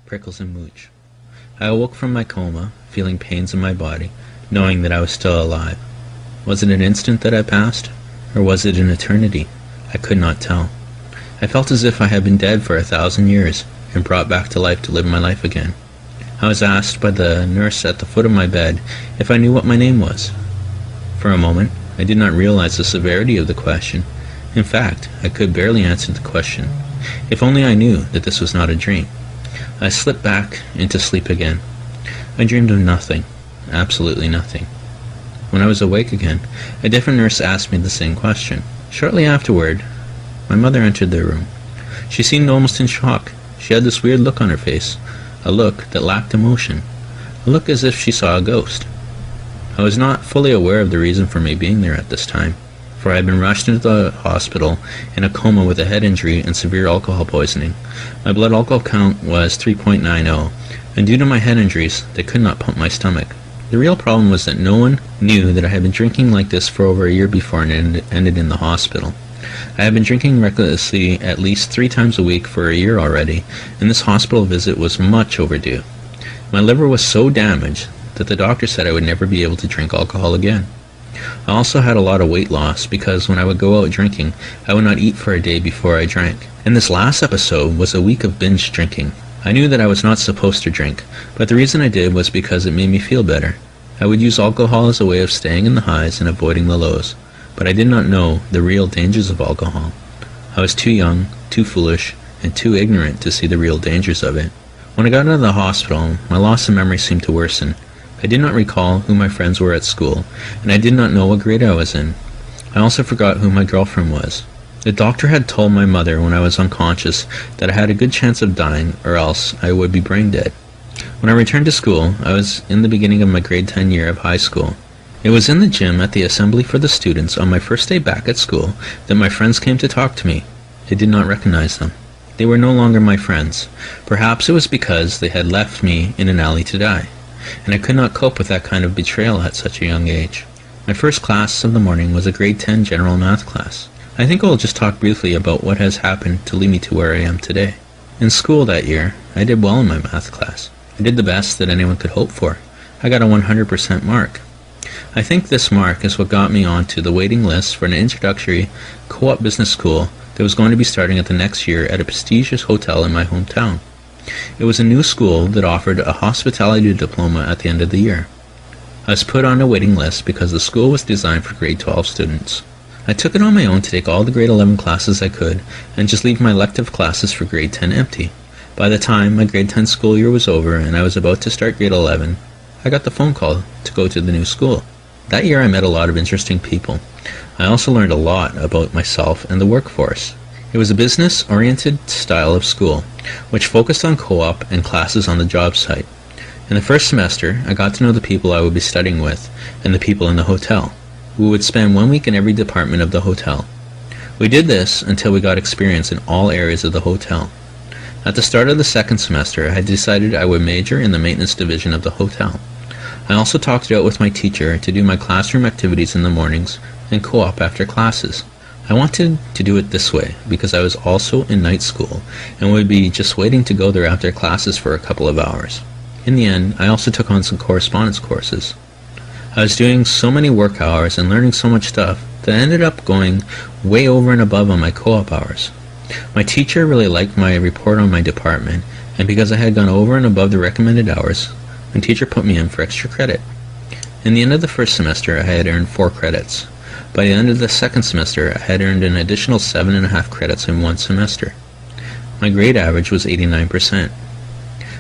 Prickles and Mooch. I awoke from my coma, feeling pains in my body, knowing that I was still alive. Was it an instant that I passed, or was it an eternity? I could not tell. I felt as if I had been dead for 1,000 years, and brought back to life to live my life again. I was asked by the nurse at the foot of my bed if I knew what my name was. For a moment, I did not realize the severity of the question. In fact, I could barely answer the question. If only I knew that this was not a dream. I slipped back into sleep again. I dreamed of nothing, absolutely nothing. When I was awake again, a different nurse asked me the same question. Shortly afterward, my mother entered the room. She seemed almost in shock. She had this weird look on her face, a look that lacked emotion, a look as if she saw a ghost. I was not fully aware of the reason for me being there at this time, for I had been rushed into the hospital in a coma with a head injury and severe alcohol poisoning. My blood alcohol count was 3.90, and due to my head injuries, they could not pump my stomach. The real problem was that no one knew that I had been drinking like this for over a year before and ended in the hospital. I had been drinking recklessly at least 3 times a week for a year already, and this hospital visit was much overdue. My liver was so damaged that the doctor said I would never be able to drink alcohol again. I also had a lot of weight loss because when I would go out drinking, I would not eat for a day before I drank. And this last episode was a week of binge drinking. I knew that I was not supposed to drink, but the reason I did was because it made me feel better. I would use alcohol as a way of staying in the highs and avoiding the lows, but I did not know the real dangers of alcohol. I was too young, too foolish, and too ignorant to see the real dangers of it. When I got out of the hospital, my loss of memory seemed to worsen. I did not recall who my friends were at school, and I did not know what grade I was in. I also forgot who my girlfriend was. The doctor had told my mother when I was unconscious that I had a good chance of dying, or else I would be brain dead. When I returned to school, I was in the beginning of my grade 10 year of high school. It was in the gym at the assembly for the students on my first day back at school that my friends came to talk to me. I did not recognize them. They were no longer my friends. Perhaps it was because they had left me in an alley to die, and I could not cope with that kind of betrayal at such a young age. My first class of the morning was a grade 10 general math class. I think I will just talk briefly about what has happened to lead me to where I am today. In school that year, I did well in my math class. I did the best that anyone could hope for. I got a 100% mark. I think this mark is what got me onto the waiting list for an introductory co-op business school that was going to be starting at the next year at a prestigious hotel in my hometown. It was a new school that offered a hospitality diploma at the end of the year. I was put on a waiting list because the school was designed for grade 12 students. I took it on my own to take all the grade 11 classes I could and just leave my elective classes for grade 10 empty. By the time my grade 10 school year was over and I was about to start grade 11, I got the phone call to go to the new school. That year I met a lot of interesting people. I also learned a lot about myself and the workforce. It was a business-oriented style of school, which focused on co-op and classes on the job site. In the first semester, I got to know the people I would be studying with and the people in the hotel. We would spend 1 week in every department of the hotel. We did this until we got experience in all areas of the hotel. At the start of the second semester, I had decided I would major in the maintenance division of the hotel. I also talked it out with my teacher to do my classroom activities in the mornings and co-op after classes. I wanted to do it this way because I was also in night school and would be just waiting to go there after classes for a couple of hours. In the end, I also took on some correspondence courses. I was doing so many work hours and learning so much stuff that I ended up going way over and above on my co-op hours. My teacher really liked my report on my department, and because I had gone over and above the recommended hours, my teacher put me in for extra credit. In the end of the first semester, I had earned 4 credits. By the end of the second semester, I had earned an additional 7.5 credits in 1 semester. My grade average was 89%.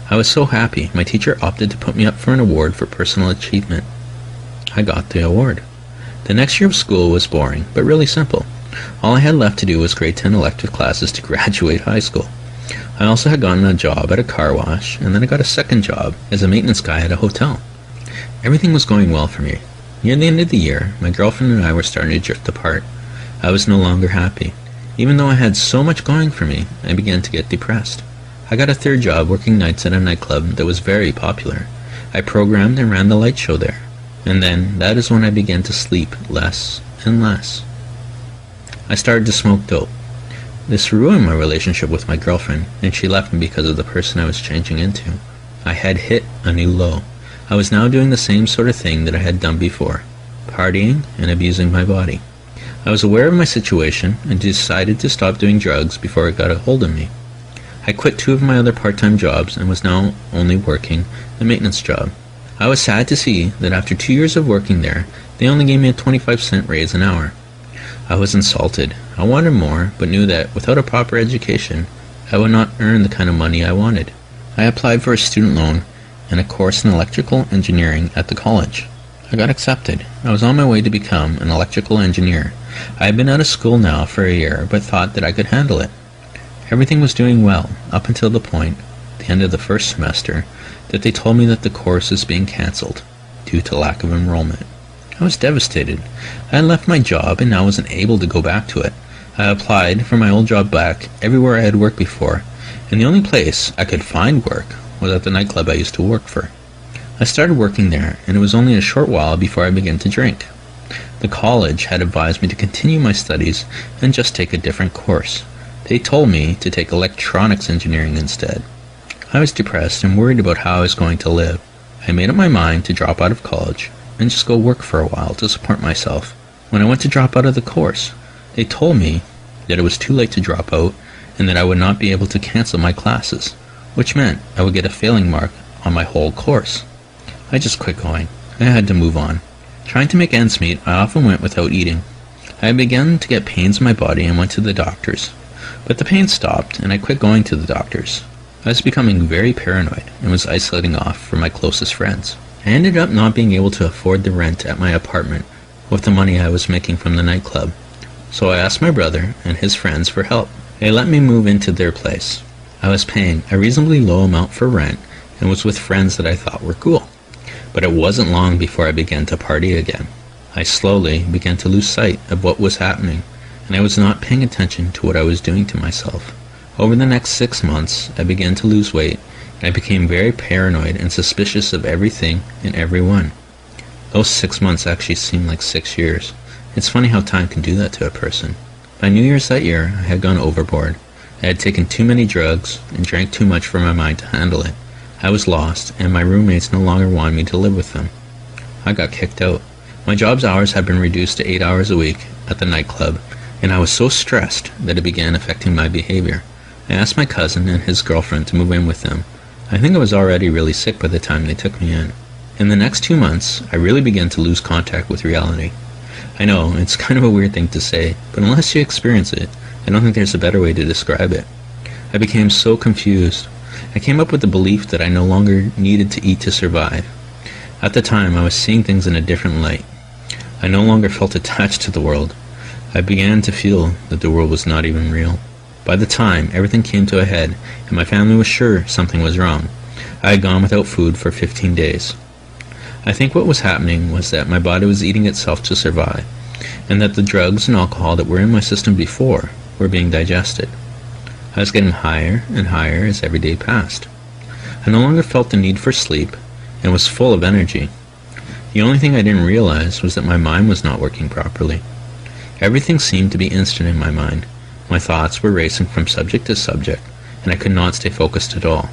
I was so happy, my teacher opted to put me up for an award for personal achievement. I got the award. The next year of school was boring, but really simple. All I had left to do was grade 10 elective classes to graduate high school. I also had gotten a job at a car wash, and then I got a second job as a maintenance guy at a hotel. Everything was going well for me. Near the end of the year, my girlfriend and I were starting to drift apart. I was no longer happy. Even though I had so much going for me, I began to get depressed. I got a third job working nights at a nightclub that was very popular. I programmed and ran the light show there. And then, that is when I began to sleep less and less. I started to smoke dope. This ruined my relationship with my girlfriend, and she left me because of the person I was changing into. I had hit a new low. I was now doing the same sort of thing that I had done before, partying and abusing my body. I was aware of my situation and decided to stop doing drugs before it got a hold of me. I quit 2 of my other part-time jobs and was now only working the maintenance job. I was sad to see that after 2 years of working there, they only gave me a 25-cent raise an hour. I was insulted. I wanted more, but knew that without a proper education, I would not earn the kind of money I wanted. I applied for a student loan and a course in electrical engineering at the college. I got accepted. I was on my way to become an electrical engineer. I had been out of school now for a year, but thought that I could handle it. Everything was doing well, up until the point, the end of the first semester, that they told me that the course is being cancelled, due to lack of enrollment. I was devastated. I had left my job and now wasn't able to go back to it. I applied for my old job back everywhere I had worked before, and the only place I could find work was at the nightclub I used to work for. I started working there, and it was only a short while before I began to drink. The college had advised me to continue my studies and just take a different course. They told me to take electronics engineering instead. I was depressed and worried about how I was going to live. I made up my mind to drop out of college and just go work for a while to support myself. When I went to drop out of the course, they told me that it was too late to drop out and that I would not be able to cancel my classes, which meant I would get a failing mark on my whole course. I just quit going. I had to move on. Trying to make ends meet, I often went without eating. I began to get pains in my body and went to the doctors. But the pain stopped, and I quit going to the doctors. I was becoming very paranoid and was isolating off from my closest friends. I ended up not being able to afford the rent at my apartment with the money I was making from the nightclub. So I asked my brother and his friends for help. They let me move into their place. I was paying a reasonably low amount for rent and was with friends that I thought were cool. But it wasn't long before I began to party again. I slowly began to lose sight of what was happening, and I was not paying attention to what I was doing to myself. Over the next 6 months, I began to lose weight, and I became very paranoid and suspicious of everything and everyone. Those 6 months actually seemed like 6 years. It's funny how time can do that to a person. By New Year's that year, I had gone overboard. I had taken too many drugs and drank too much for my mind to handle it. I was lost, and my roommates no longer wanted me to live with them. I got kicked out. My job's hours had been reduced to 8 hours a week at the nightclub, and I was so stressed that it began affecting my behavior. I asked my cousin and his girlfriend to move in with them. I think I was already really sick by the time they took me in. In the next 2 months, I really began to lose contact with reality. I know, it's kind of a weird thing to say, but unless you experience it, I don't think there's a better way to describe it. I became so confused. I came up with the belief that I no longer needed to eat to survive. At the time, I was seeing things in a different light. I no longer felt attached to the world. I began to feel that the world was not even real. By the time everything came to a head and my family was sure something was wrong, I had gone without food for 15 days. I think what was happening was that my body was eating itself to survive, and that the drugs and alcohol that were in my system before were being digested. I was getting higher and higher as every day passed. I no longer felt the need for sleep and was full of energy. The only thing I didn't realize was that my mind was not working properly. Everything seemed to be instant in my mind. My thoughts were racing from subject to subject, and I could not stay focused at all.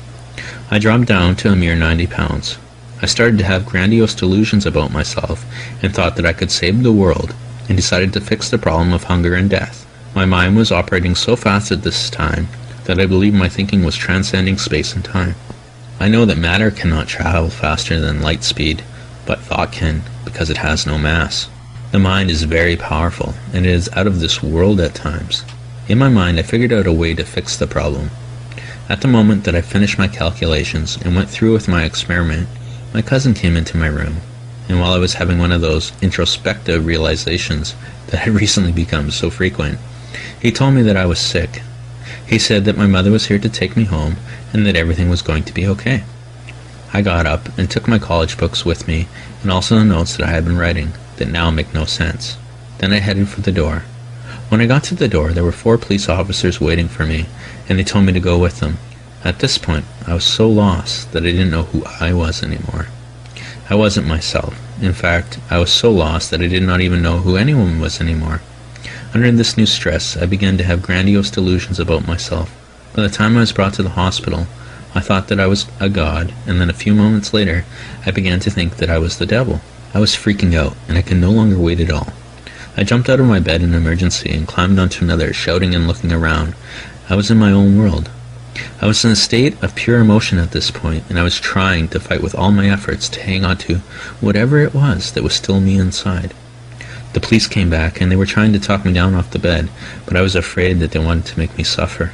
I dropped down to a mere 90 pounds. I started to have grandiose delusions about myself and thought that I could save the world, and decided to fix the problem of hunger and death. My mind was operating so fast at this time that I believe my thinking was transcending space and time. I know that matter cannot travel faster than light speed, but thought can, because it has no mass. The mind is very powerful, and it is out of this world at times. In my mind, I figured out a way to fix the problem. At the moment that I finished my calculations and went through with my experiment, my cousin came into my room, and while I was having one of those introspective realizations that had recently become so frequent, he told me that I was sick. He said that my mother was here to take me home and that everything was going to be okay. I got up and took my college books with me and also the notes that I had been writing that now make no sense. Then I headed for the door. When I got to the door, there were 4 police officers waiting for me, and they told me to go with them. At this point, I was so lost that I didn't know who I was anymore. I wasn't myself. In fact, I was so lost that I did not even know who anyone was anymore. Under this new stress, I began to have grandiose delusions about myself. By the time I was brought to the hospital, I thought that I was a god, and then a few moments later, I began to think that I was the devil. I was freaking out, and I could no longer wait at all. I jumped out of my bed in emergency and climbed onto another, shouting and looking around. I was in my own world. I was in a state of pure emotion at this point, and I was trying to fight with all my efforts to hang on to whatever it was that was still me inside. The police came back, and they were trying to talk me down off the bed, but I was afraid that they wanted to make me suffer.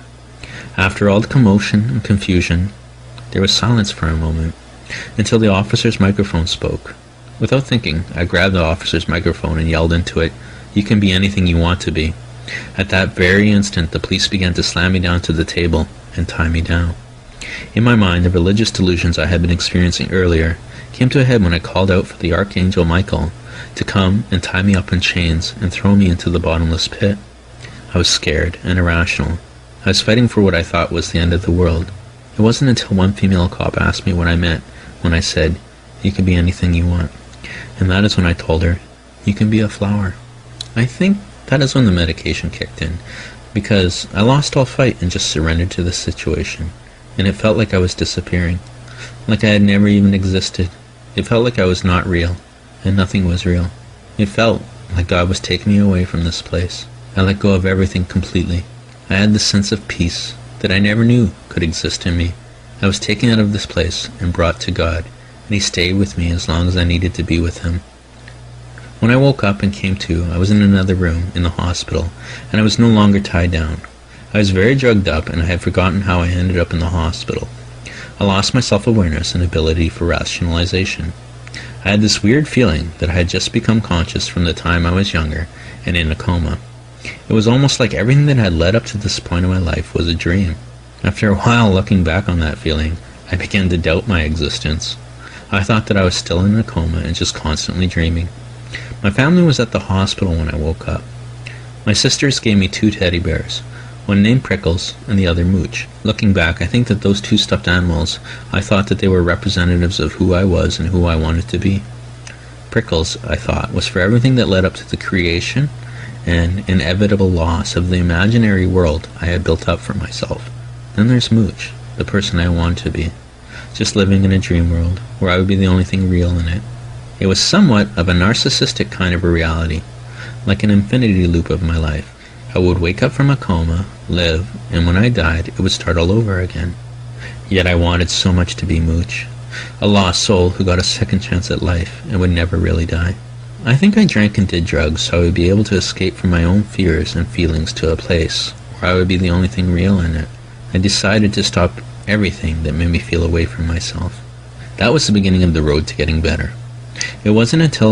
After all the commotion and confusion, there was silence for a moment, until the officer's microphone spoke. Without thinking, I grabbed the officer's microphone and yelled into it, "You can be anything you want to be." At that very instant, the police began to slam me down to the table and tie me down. In my mind, the religious delusions I had been experiencing earlier came to a head when I called out for the Archangel Michael to come and tie me up in chains and throw me into the bottomless pit. I was scared and irrational. I was fighting for what I thought was the end of the world. It wasn't until one female cop asked me what I meant when I said, "You can be anything you want." And that is when I told her, "You can be a flower." I think that is when the medication kicked in, because I lost all fight and just surrendered to the situation, and it felt like I was disappearing, like I had never even existed. It felt like I was not real, and nothing was real. It felt like God was taking me away from this place. I let go of everything completely. I had this sense of peace that I never knew could exist in me. I was taken out of this place and brought to God, and He stayed with me as long as I needed to be with Him. When I woke up and came to, I was in another room in the hospital, and I was no longer tied down. I was very drugged up, and I had forgotten how I ended up in the hospital. I lost my self-awareness and ability for rationalization. I had this weird feeling that I had just become conscious from the time I was younger and in a coma. It was almost like everything that had led up to this point in my life was a dream. After a while, looking back on that feeling, I began to doubt my existence. I thought that I was still in a coma and just constantly dreaming. My family was at the hospital when I woke up. My sisters gave me 2 teddy bears, one named Prickles and the other Mooch. Looking back, I think that those 2 stuffed animals, I thought that they were representatives of who I was and who I wanted to be. Prickles, I thought, was for everything that led up to the creation and inevitable loss of the imaginary world I had built up for myself. Then there's Mooch, the person I wanted to be, just living in a dream world where I would be the only thing real in it. It was somewhat of a narcissistic kind of a reality, like an infinity loop of my life. I would wake up from a coma, live, and when I died, it would start all over again. Yet I wanted so much to be Mooch, a lost soul who got a second chance at life and would never really die. I think I drank and did drugs so I would be able to escape from my own fears and feelings to a place where I would be the only thing real in it. I decided to stop everything that made me feel away from myself. That was the beginning of the road to getting better. It wasn't until